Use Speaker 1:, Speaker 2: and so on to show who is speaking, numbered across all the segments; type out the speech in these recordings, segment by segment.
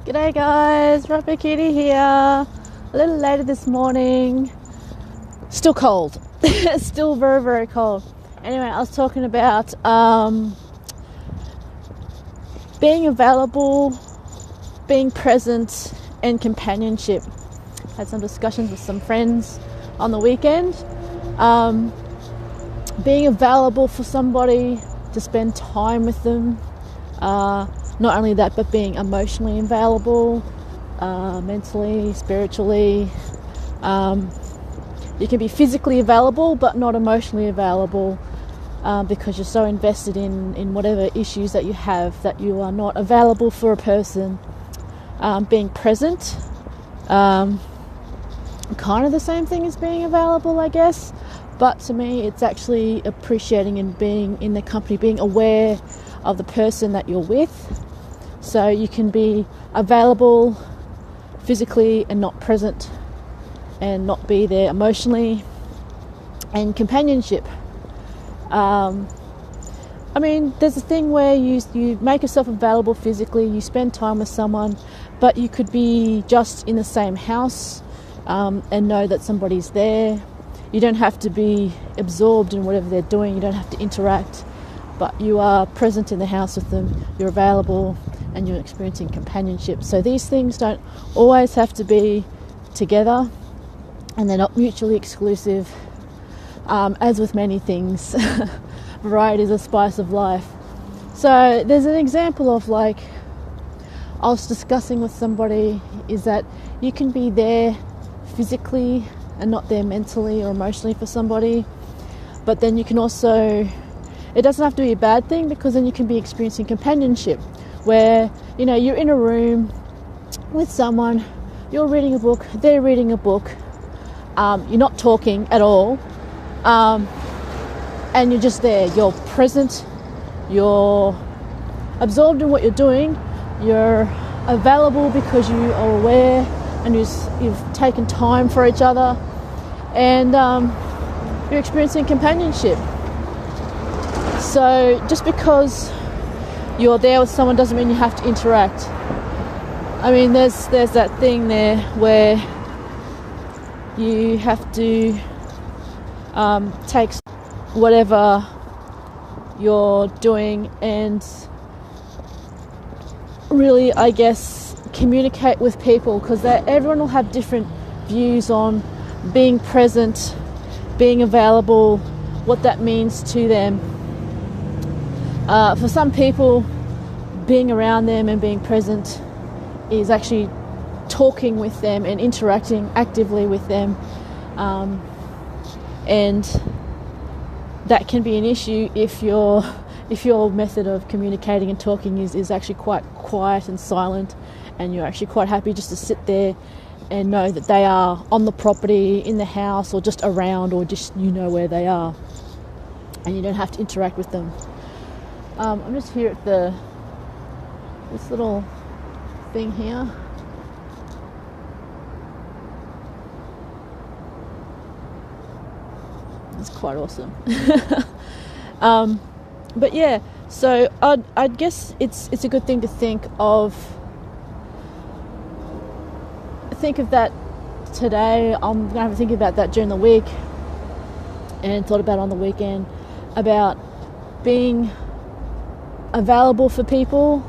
Speaker 1: G'day guys, Rapper Kitty here. A little later this morning. Still cold. Still very, very cold. Anyway, I was talking about being available, being present, and companionship. Had some discussions with some friends on the weekend. Being available for somebody, to spend time with them. Not only that, but being emotionally available, mentally, spiritually. You can be physically available, but not emotionally available because you're so invested in whatever issues that you have that you are not available for a person. Being present, kind of the same thing as being available, I guess. But to me, it's actually appreciating and being in the company, being aware of the person that you're with. So you can be available physically and not present and not be there emotionally. And companionship. There's a thing where you make yourself available physically, you spend time with someone, but you could be just in the same house and know that somebody's there. You don't have to be absorbed in whatever they're doing, you don't have to interact, but you are present in the house with them, you're available, and you're experiencing companionship. So these things don't always have to be together, and they're not mutually exclusive. As with many things, variety is the spice of life. So there's an example of I was discussing with somebody, is that you can be there physically and not there mentally or emotionally for somebody, but then you can also, it doesn't have to be a bad thing, because then you can be experiencing companionship where you're in a room with someone, you're reading a book, they're reading a book, you're not talking at all, and you're just there, you're present, you're absorbed in what you're doing, you're available because you are aware and you've taken time for each other, and you're experiencing companionship. So just because you're there with someone doesn't mean you have to interact. There's that thing there where you have to take whatever you're doing and really, I guess, communicate with people, because everyone will have different views on being present, being available, what that means to them. For some people, being around them and being present is actually talking with them and interacting actively with them, and that can be an issue if your method of communicating and talking is actually quite quiet and silent, and you're actually quite happy just to sit there and know that they are on the property, in the house, or just around, or just where they are, and you don't have to interact with them. I'm just here at this little thing here. It's quite awesome. But yeah, so I'd guess it's a good thing to think of that today. I'm going to have to think about that during the week, and thought about on the weekend about being available for people,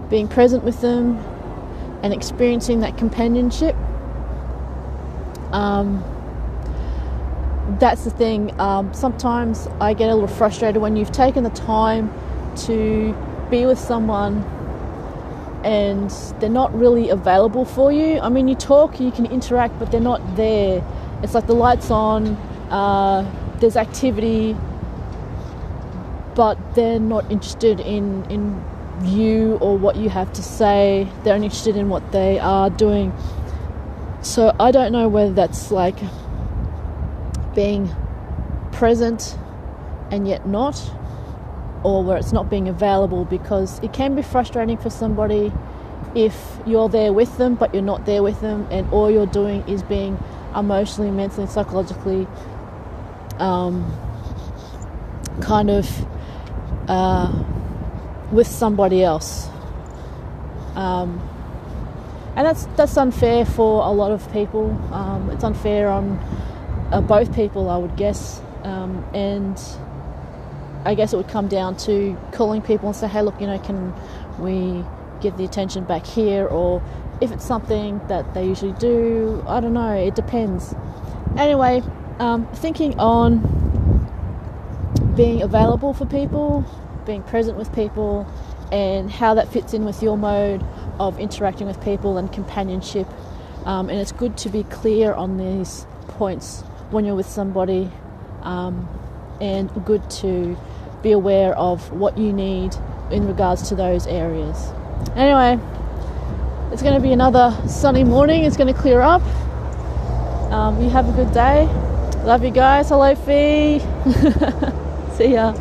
Speaker 1: being present with them, and experiencing that companionship. That's the thing. Sometimes I get a little frustrated when you've taken the time to be with someone and they're not really available for you. You talk, you can interact, but they're not there. It's like the light's on, there's activity, but they're not interested in you or what you have to say. They're only interested in what they are doing. So I don't know whether that's being present and yet not, or where it's not being available, because it can be frustrating for somebody if you're there with them but you're not there with them, and all you're doing is being emotionally, mentally, psychologically with somebody else. and that's unfair for a lot of people. It's unfair on both people, I would guess, and I guess it would come down to calling people and say, hey, look, can we get the attention back here? Or if it's something that they usually do, I don't know, it depends. Anyway, thinking on being available for people, being present with people, and how that fits in with your mode of interacting with people and companionship. And it's good to be clear on these points when you're with somebody, and good to be aware of what you need in regards to those areas. Anyway, it's going to be another sunny morning. It's going to clear up. You have a good day. Love you guys. Hello, Fee. See ya.